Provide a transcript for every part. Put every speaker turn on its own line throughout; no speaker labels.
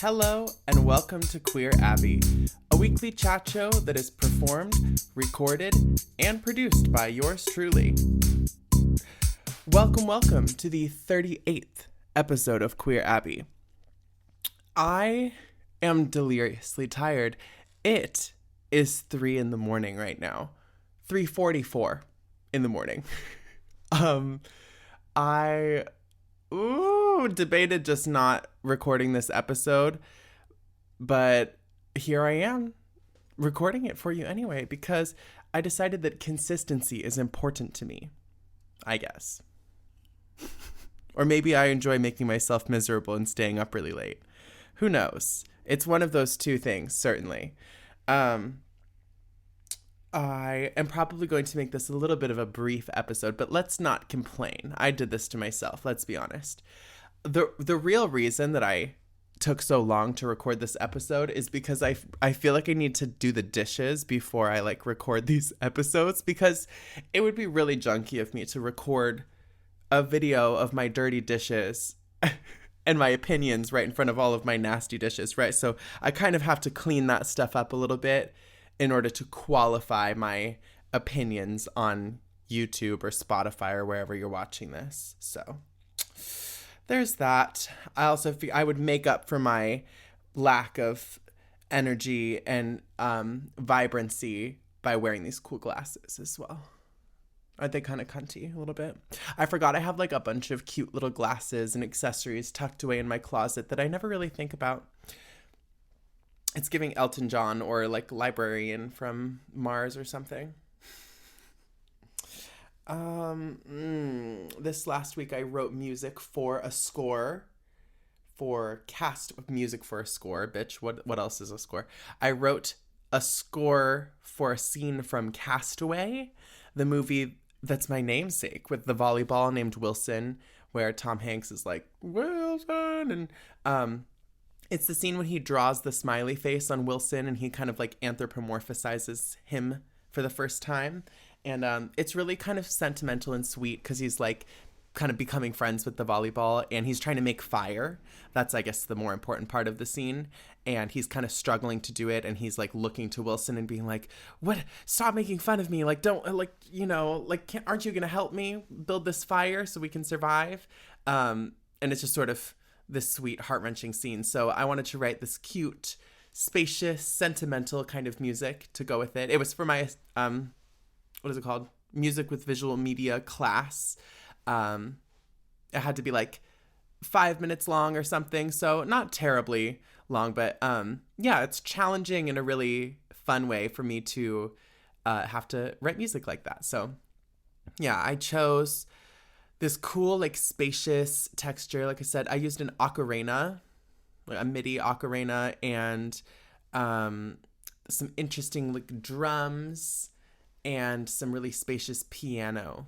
Hello and welcome to Queer Abbey, a weekly chat show that is performed, recorded, and produced by yours truly. Welcome to the 38th episode of Queer Abbey. I am deliriously tired. It is 3 in the morning right now. 3:44 in the morning. I debated just not recording this episode, but here I am recording it for you anyway because I decided that consistency is important to me, I guess. Or maybe I enjoy making myself miserable and staying up really late. Who knows? It's one of those two things, certainly. I am probably going to make this a little bit of a brief episode, but let's not complain. I did this to myself, let's be honest. The real reason that I took so long to record this episode is because I feel like I need to do the dishes before I record these episodes, because it would be really junky of me to record a video of my dirty dishes and my opinions right in front of all of my nasty dishes, right? So I kind of have to clean that stuff up a little bit in order to qualify my opinions on YouTube or Spotify or wherever you're watching this. So there's that. I also I would make up for my lack of energy and vibrancy by wearing these cool glasses as well. Aren't they kind of cunty a little bit? I forgot I have a bunch of cute little glasses and accessories tucked away in my closet that I never really think about. It's giving Elton John or librarian from Mars or something. This last week I wrote music for a score, music for a score, bitch. What else is a score? I wrote a score for a scene from Castaway, the movie that's my namesake, with the volleyball named Wilson, where Tom Hanks is like, Wilson, and it's the scene when he draws the smiley face on Wilson and he kind of anthropomorphizes him for the first time. And it's really kind of sentimental and sweet because he's kind of becoming friends with the volleyball and he's trying to make fire. That's, I guess, the more important part of the scene. And he's kind of struggling to do it. And he's looking to Wilson and being like, what? Stop making fun of me. Aren't you going to help me build this fire so we can survive? And it's just sort of this sweet, heart-wrenching scene. So I wanted to write this cute, spacious, sentimental kind of music to go with it. It was for my, what is it called? Music with visual media class. It had to be 5 minutes long or something. So not terribly long, but yeah, it's challenging in a really fun way for me to have to write music like that. So yeah, I chose this cool, spacious texture. Like I said, I used an ocarina, a MIDI ocarina, and some interesting drums and some really spacious piano.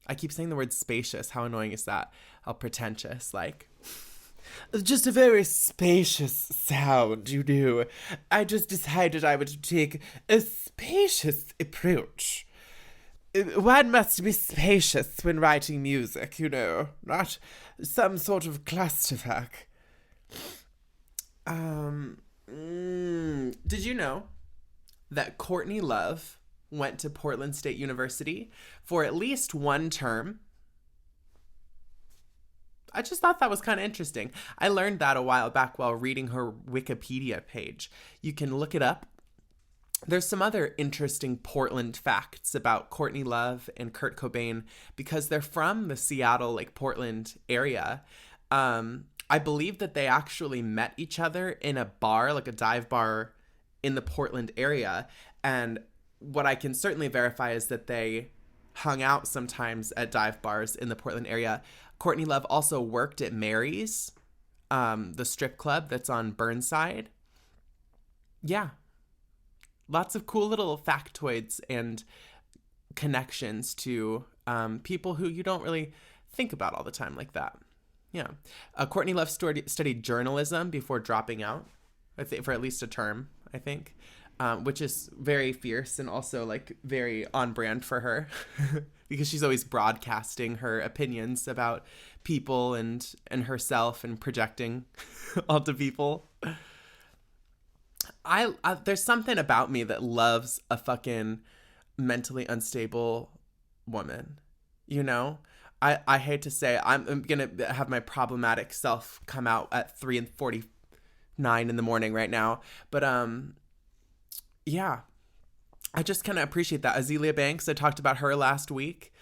I keep saying the word spacious. How annoying is that? How pretentious, just a very spacious sound, you know. I just decided I would take a spacious approach. One must be spacious when writing music, not some sort of clusterfuck. Did you know that Courtney Love went to Portland State University for at least one term? I just thought that was kind of interesting. I learned that a while back while reading her Wikipedia page. You can look it up. There's some other interesting Portland facts about Courtney Love and Kurt Cobain because they're from the Seattle, Portland area. I believe that they actually met each other in a bar, a dive bar in the Portland area. And what I can certainly verify is that they hung out sometimes at dive bars in the Portland area. Courtney Love also worked at Mary's, the strip club that's on Burnside. Yeah. Lots of cool little factoids and connections to people who you don't really think about all the time like that. Yeah. Courtney Love studied journalism before dropping out, I think, for at least a term, I think. which is very fierce and also like very on brand for her because she's always broadcasting her opinions about people and herself and projecting onto people. I there's something about me that loves a fucking mentally unstable woman, you know? I hate to say I'm gonna have my problematic self come out at 3:49 in the morning right now, but yeah, I just kind of appreciate that. Azealia Banks, I talked about her last week.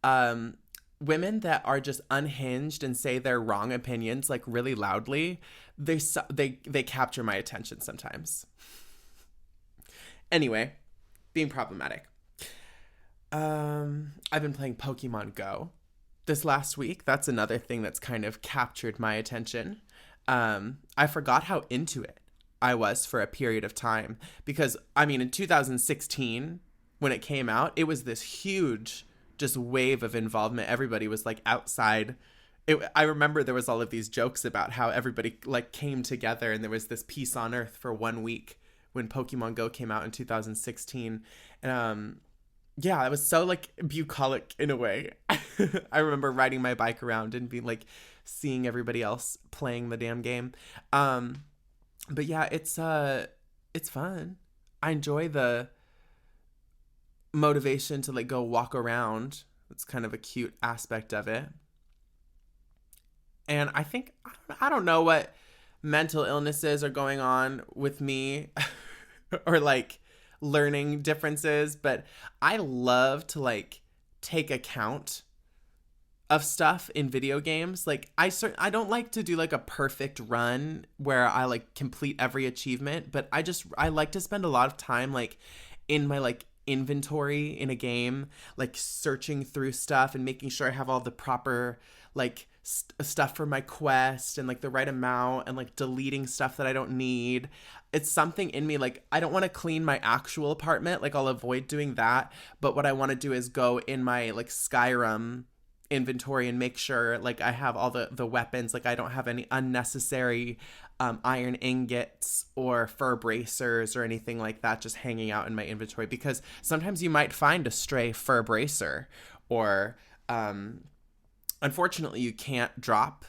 Um, Women that are just unhinged and say their wrong opinions like really loudly, they capture my attention sometimes. Anyway, being problematic. I've been playing Pokemon Go this last week. That's another thing that's kind of captured my attention. I forgot how into it I was for a period of time because, I mean, in 2016, when it came out, it was this huge just wave of involvement. Everybody was like outside. I remember there was all of these jokes about how everybody like came together and there was this peace on earth for 1 week when Pokemon Go came out in 2016. And yeah, it was so like bucolic in a way. I remember riding my bike around and being like seeing everybody else playing the damn game. But yeah, it's fun. I enjoy the motivation to like go walk around. It's kind of a cute aspect of it. And I think I don't know what mental illnesses are going on with me or like learning differences, but I love to like take account of stuff in video games. Like I don't like to do like a perfect run where I like complete every achievement, but I like to spend a lot of time like in my like inventory in a game, like searching through stuff and making sure I have all the proper like stuff for my quest and like the right amount and like deleting stuff that I don't need. It's something in me, like I don't want to clean my actual apartment, like I'll avoid doing that, but what I want to do is go in my like Skyrim inventory and make sure like I have all the weapons, like I don't have any unnecessary iron ingots or fur bracers or anything like that just hanging out in my inventory, because sometimes you might find a stray fur bracer, or unfortunately you can't drop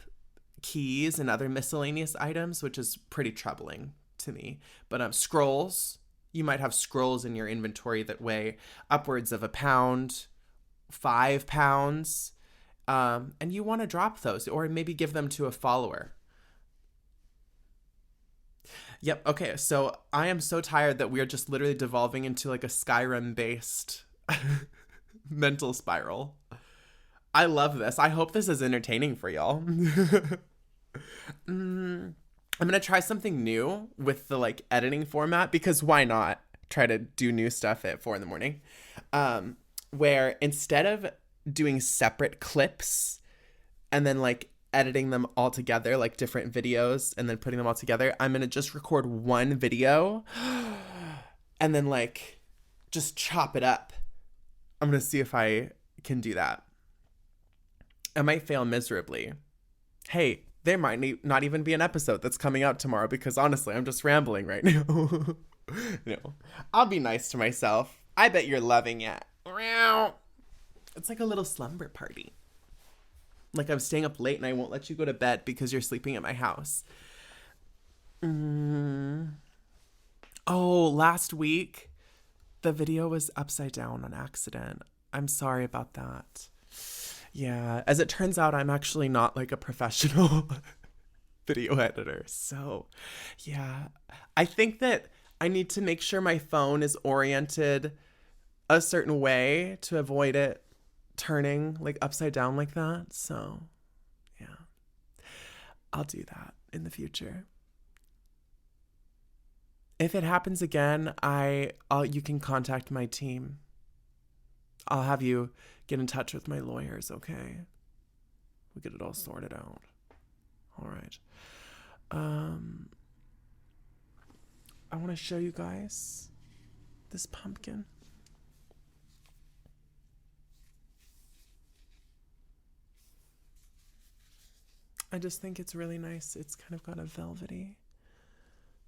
keys and other miscellaneous items, which is pretty troubling to me. But scrolls, you might have scrolls in your inventory that weigh upwards of a pound, 5 pounds, and you want to drop those or maybe give them to a follower. Yep. Okay. So I am so tired that we are just literally devolving into like a Skyrim based mental spiral. I love this. I hope this is entertaining for y'all. I'm going to try something new with the like editing format, because why not try to do new stuff at 4 a.m. Where instead of doing separate clips and then like editing them all together, like different videos, and then putting them all together, I'm going to just record one video and then like just chop it up. I'm going to see if I can do that. I might fail miserably. Hey, there might not even be an episode that's coming out tomorrow, because honestly, I'm just rambling right now. No, I'll be nice to myself. I bet you're loving it. It's like a little slumber party. Like I'm staying up late and I won't let you go to bed because you're sleeping at my house. Oh, last week, the video was upside down on accident. I'm sorry about that. Yeah, as it turns out, I'm actually not like a professional video editor. So, yeah, I think that I need to make sure my phone is oriented a certain way to avoid it turning like upside down like that. So, yeah, I'll do that in the future. If it happens again, you can contact my team. I'll have you get in touch with my lawyers, okay? We'll get it all sorted out. All right. I want to show you guys this pumpkin. I just think it's really nice. It's kind of got a velvety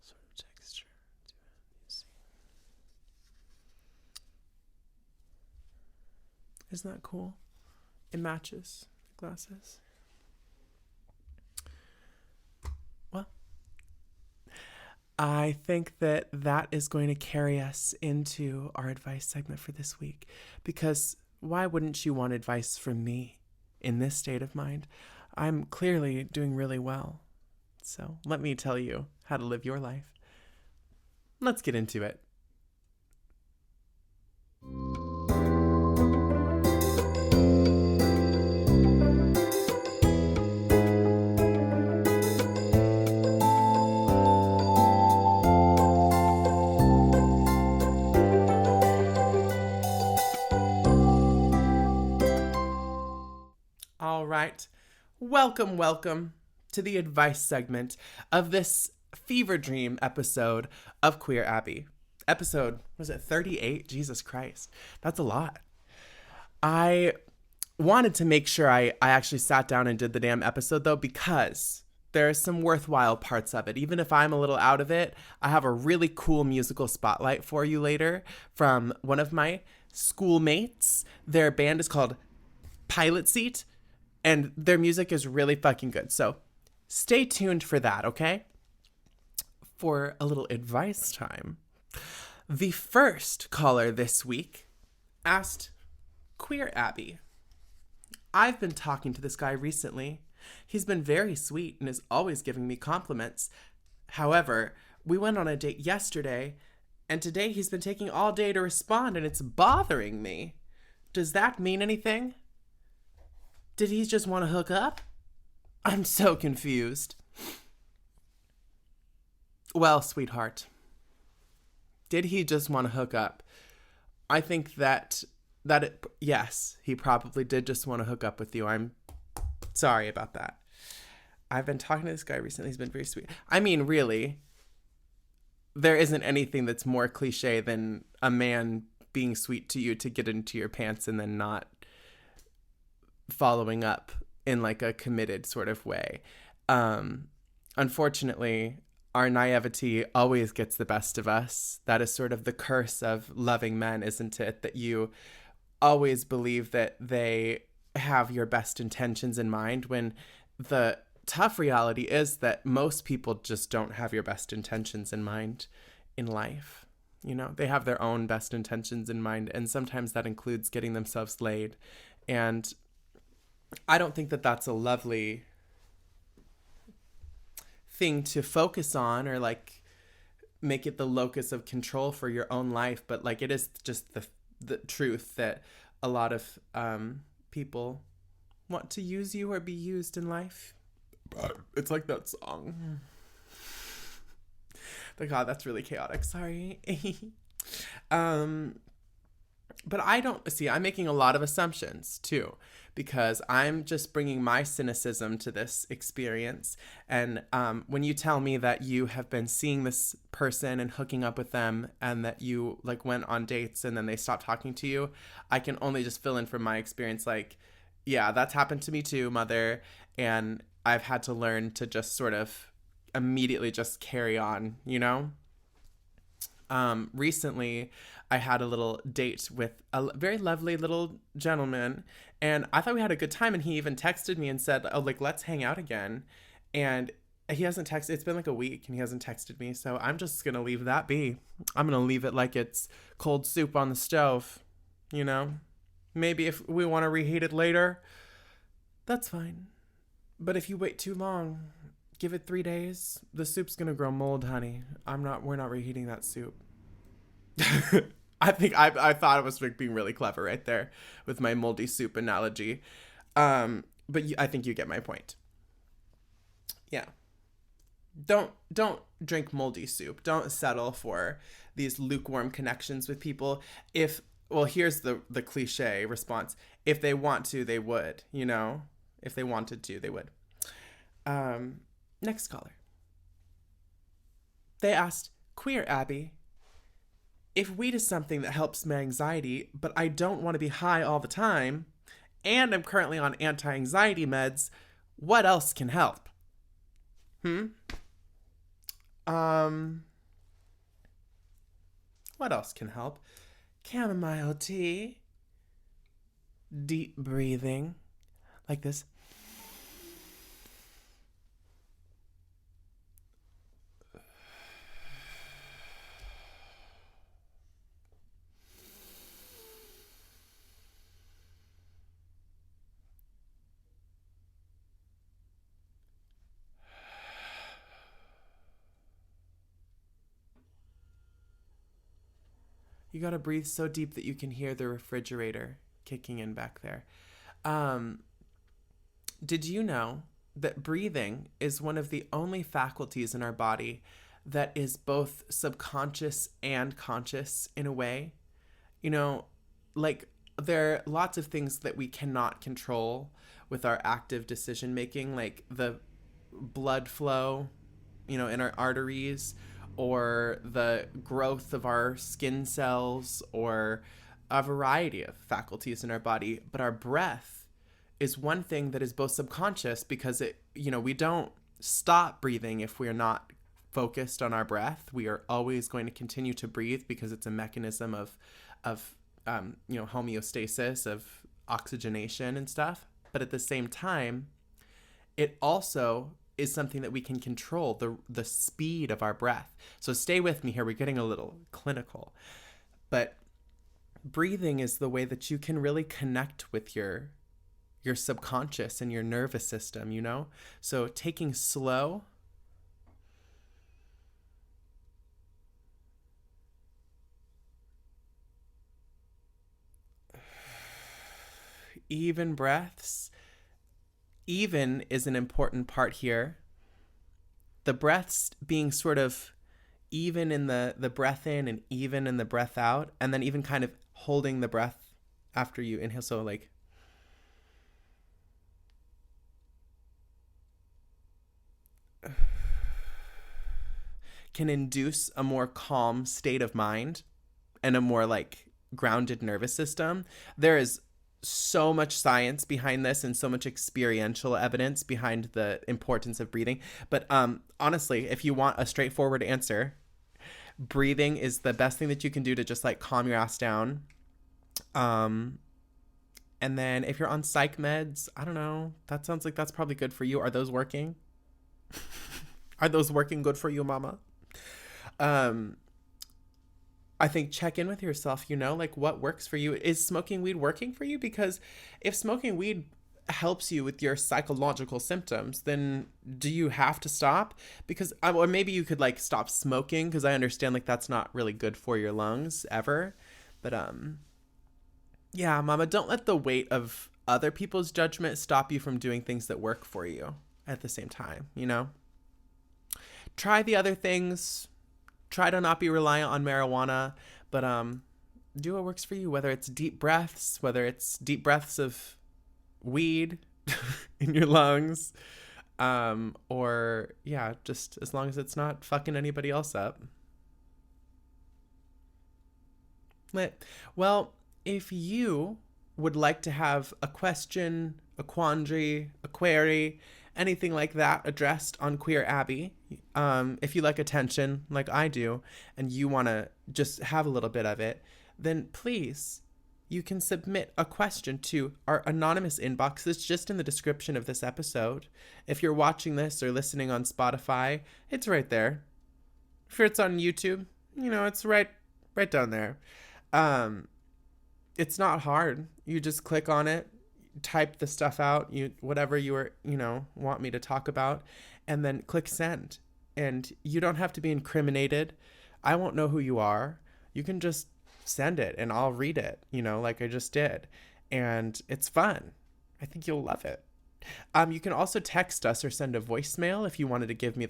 sort of texture to it. You see? Isn't that cool? It matches the glasses. Well, I think that that is going to carry us into our advice segment for this week, because why wouldn't you want advice from me in this state of mind? I'm clearly doing really well. So let me tell you how to live your life. Let's get into it. All right. Welcome to the advice segment of this fever dream episode of Queer Abbey. Episode, was it 38? Jesus Christ. That's a lot. I wanted to make sure I actually sat down and did the damn episode, though, because there's some worthwhile parts of it. Even if I'm a little out of it, I have a really cool musical spotlight for you later from one of my schoolmates. Their band is called Pilot Seat, and their music is really fucking good. So stay tuned for that, okay? For a little advice time. The first caller this week asked Queer Abbey. I've been talking to this guy recently. He's been very sweet and is always giving me compliments. However, we went on a date yesterday, and today he's been taking all day to respond, and it's bothering me. Does that mean anything? Did he just want to hook up? I'm so confused. Well, sweetheart, did he just want to hook up? I think yes, he probably did just want to hook up with you. I'm sorry about that. I've been talking to this guy recently. He's been very sweet. I mean, really, there isn't anything that's more cliche than a man being sweet to you to get into your pants and then not following up in like a committed sort of way. Unfortunately, our naivety always gets the best of us. That is sort of the curse of loving men, isn't it? That you always believe that they have your best intentions in mind, when the tough reality is that most people just don't have your best intentions in mind in life. You know, they have their own best intentions in mind, and sometimes that includes getting themselves laid. And I don't think that that's a lovely thing to focus on, or like make it the locus of control for your own life. But like, it is just the truth that a lot of people want to use you or be used in life. It's like that song. But God, that's really chaotic. Sorry. But I don't see, I'm making a lot of assumptions too, because I'm just bringing my cynicism to this experience. And when you tell me that you have been seeing this person and hooking up with them, and that you like went on dates and then they stopped talking to you, I can only just fill in from my experience. Like, yeah, that's happened to me too, mother. And I've had to learn to just sort of immediately just carry on, you know? Recently, I had a little date with a very lovely little gentleman, and I thought we had a good time, and he even texted me and said, oh, like, let's hang out again. And he hasn't texted. It's been like a week and he hasn't texted me. So I'm just going to leave that be. I'm going to leave it like it's cold soup on the stove, you know? Maybe if we want to reheat it later, that's fine. But if you wait too long, give it 3 days, the soup's going to grow mold, honey. We're not reheating that soup. I thought it was being really clever right there with my moldy soup analogy. But I think you get my point. Yeah. Don't drink moldy soup. Don't settle for these lukewarm connections with people. Here's the cliche response. If they want to, they would, you know? If they wanted to, they would. Next caller. They asked, Queer Abbey, if weed is something that helps my anxiety, but I don't want to be high all the time, and I'm currently on anti-anxiety meds, what else can help? What else can help? Chamomile tea. deep breathing like this. You gotta breathe so deep that you can hear the refrigerator kicking in back there. Did you know that breathing is one of the only faculties in our body that is both subconscious and conscious in a way? You know, like there are lots of things that we cannot control with our active decision making, like the blood flow, in our arteries, or the growth of our skin cells, or a variety of faculties in our body. But our breath is one thing that is both subconscious, because we don't stop breathing if we're not focused on our breath. We are always going to continue to breathe because it's a mechanism of homeostasis, of oxygenation and stuff. But at the same time, it also is something that we can control, the speed of our breath. So stay with me here. We're getting a little clinical. But breathing is the way that you can really connect with your subconscious and your nervous system, So taking slow, even breaths. Even is an important part here. The breaths being sort of even in the breath in and even in the breath out, and then even kind of holding the breath after you inhale. So like, can induce a more calm state of mind and a more like grounded nervous system. There is so much science behind this and so much experiential evidence behind the importance of breathing. But honestly, if you want a straightforward answer, breathing is the best thing that you can do to just like calm your ass down. And then if you're on psych meds, I don't know, that sounds like that's probably good for you. Are those working? Are those working good for you, mama? I think check in with yourself, like what works for you. Is smoking weed working for you? Because if smoking weed helps you with your psychological symptoms, then do you have to stop? Because, or maybe you could like stop smoking, because I understand like that's not really good for your lungs ever. But yeah, mama, don't let the weight of other people's judgment stop you from doing things that work for you at the same time, Try the other things. Try to not be reliant on marijuana, but do what works for you, whether it's deep breaths, whether it's deep breaths of weed in your lungs, or yeah, just as long as it's not fucking anybody else up. Well, if you would like to have a question, a quandary, a query, anything like that addressed on Queer Abbey, if you like attention like I do and you want to just have a little bit of it, then please, you can submit a question to our anonymous inbox that's just in the description of this episode. If you're watching this or listening on Spotify, it's right there. If it's on YouTube, it's right down there. It's not hard. You just click on it, type the stuff out, whatever you are, want me to talk about, and then click send. And you don't have to be incriminated. I won't know who you are. You can just send it and I'll read it, like I just did. And it's fun. I think you'll love it. You can also text us or send a voicemail if you wanted to give me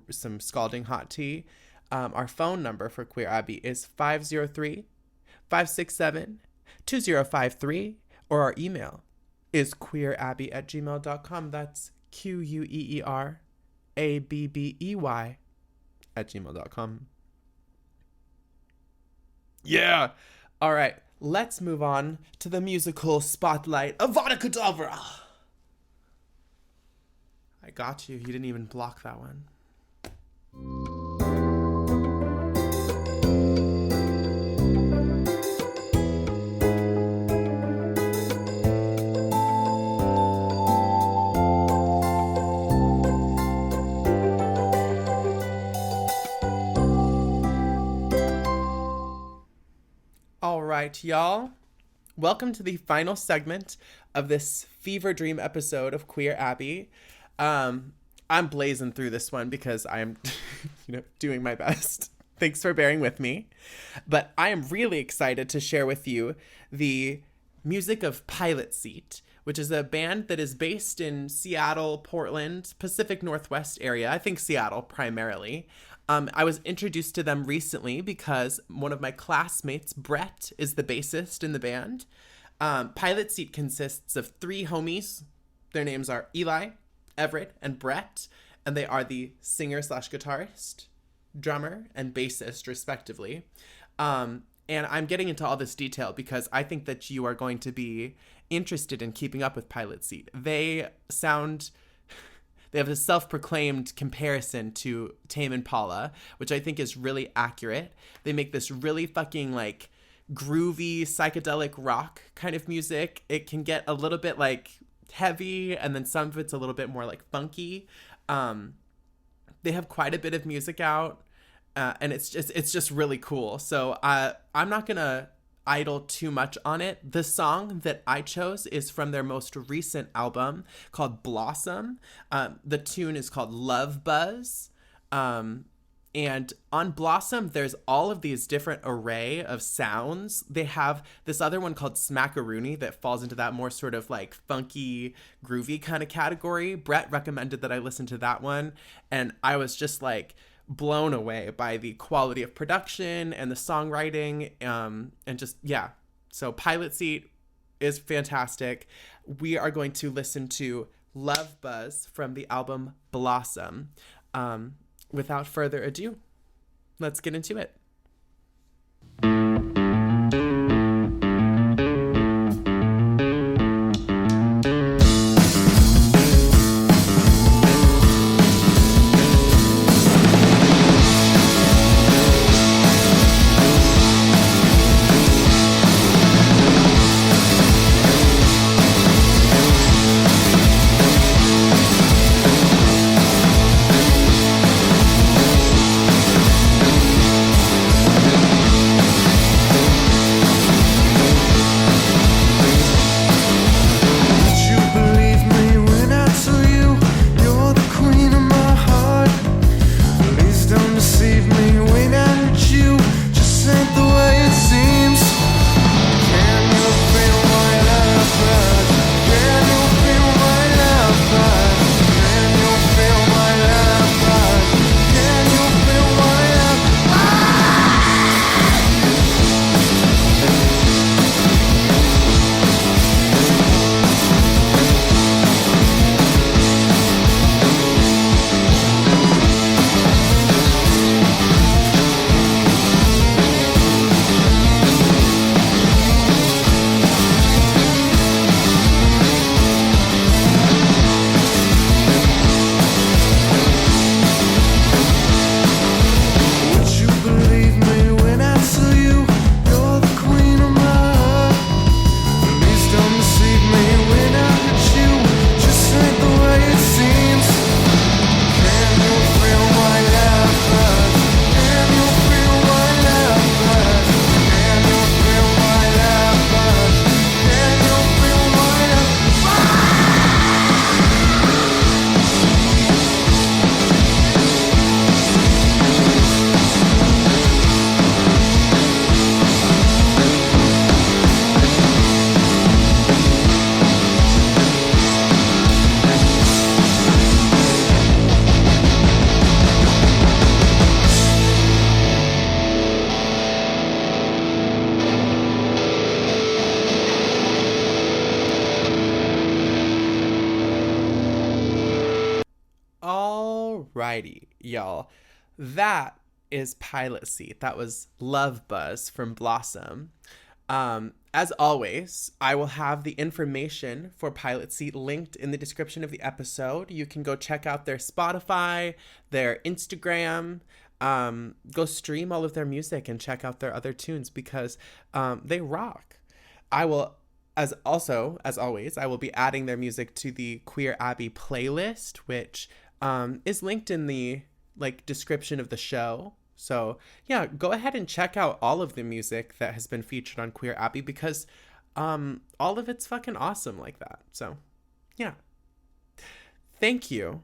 some scalding hot tea. Our phone number for Queer Abbey is 503-567-2053, or our email is queerabbey@gmail.com. That's QUEERABBEY@gmail.com. Yeah. All right. Let's move on to the musical spotlight. Avada Kedavra. I got you. You didn't even block that one. right, y'all. Welcome to the final segment of this fever dream episode of Queer Abbey. I'm blazing through this one because I'm, doing my best. Thanks for bearing with me. But I am really excited to share with you the music of Pilot Seat, which is a band that is based in Seattle, Portland, Pacific Northwest area. I think Seattle primarily. I was introduced to them recently because one of my classmates, Brett, is the bassist in the band. Pilot Seat consists of 3 homies. Their names are Eli, Everett, and Brett, and they are the singer/guitarist, drummer, and bassist, respectively. And I'm getting into all this detail because I think that you are going to be interested in keeping up with Pilot Seat. They have a self-proclaimed comparison to Tame Impala, which I think is really accurate. They make this really fucking like groovy psychedelic rock kind of music. It can get a little bit like heavy, and then some of it's a little bit more like funky. They have quite a bit of music out, and it's just really cool. So I'm not gonna idle too much on it. The song that I chose is from their most recent album called Blossom. The tune is called Love Buzz. And on Blossom, there's all of these different array of sounds. They have this other one called Smackaroony that falls into that more sort of like funky, groovy kind of category. Brett recommended that I listen to that one, and I was just like blown away by the quality of production and the songwriting, and just, yeah. So Pilot Seat is fantastic. We are going to listen to Love Buzz from the album Blossom. Without further ado, let's get into it. Alrighty, y'all. That is Pilot Seat. That was Love Buzz from Blossom. As always, I will have the information for Pilot Seat linked in the description of the episode. You can go check out their Spotify, their Instagram, go stream all of their music and check out their other tunes because they rock. I will, as always, I will be adding their music to the Queer Abbey playlist, which is linked in the description of the show. So, yeah, go ahead and check out all of the music that has been featured on Queer Abbey because all of it's fucking awesome like that. So, yeah. Thank you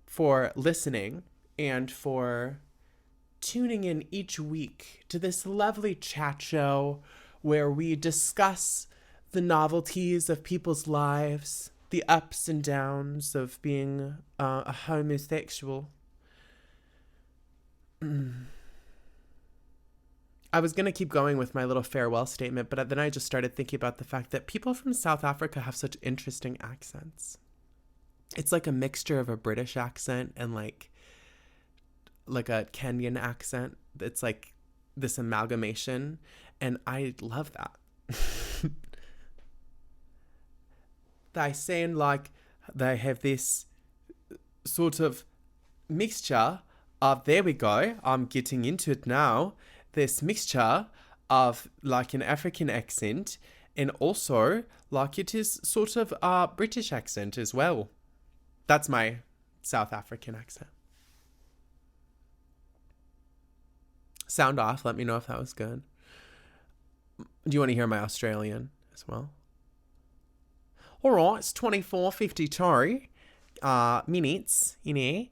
for listening and for tuning in each week to this lovely chat show where we discuss the novelties of people's lives, the ups and downs of being a homosexual. I was going to keep going with my little farewell statement, but then I just started thinking about the fact that people from South Africa have such interesting accents. It's like a mixture of a British accent and like a Kenyan accent. It's like this amalgamation, and I love that. They sound like they have this sort of mixture of, there we go, I'm getting into it now, this mixture of like an African accent and also like it is sort of a British accent as well. That's my South African accent. Sound off, let me know if that was good. Do you want to hear my Australian as well? Alright, it's 24:52 minutes in here.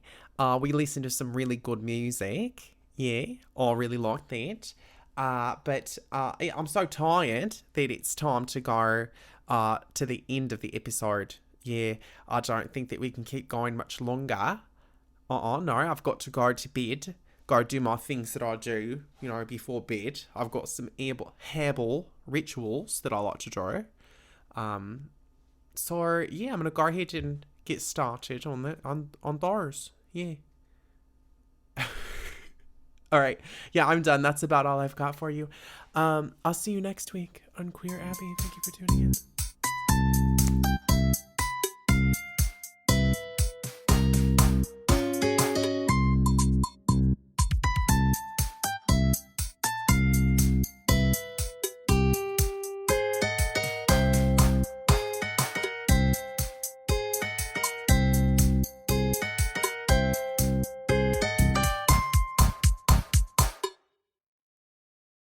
We listened to some really good music. Yeah, I really like that. But I'm so tired that it's time to go to the end of the episode. Yeah, I don't think that we can keep going much longer. No, I've got to go to bed. Go do my things that I do, before bed. I've got some herbal rituals that I like to do. So yeah, I'm gonna go ahead and get started on those. Yeah. All right. Yeah, I'm done. That's about all I've got for you. I'll see you next week on Queer Abbey. Thank you for tuning in.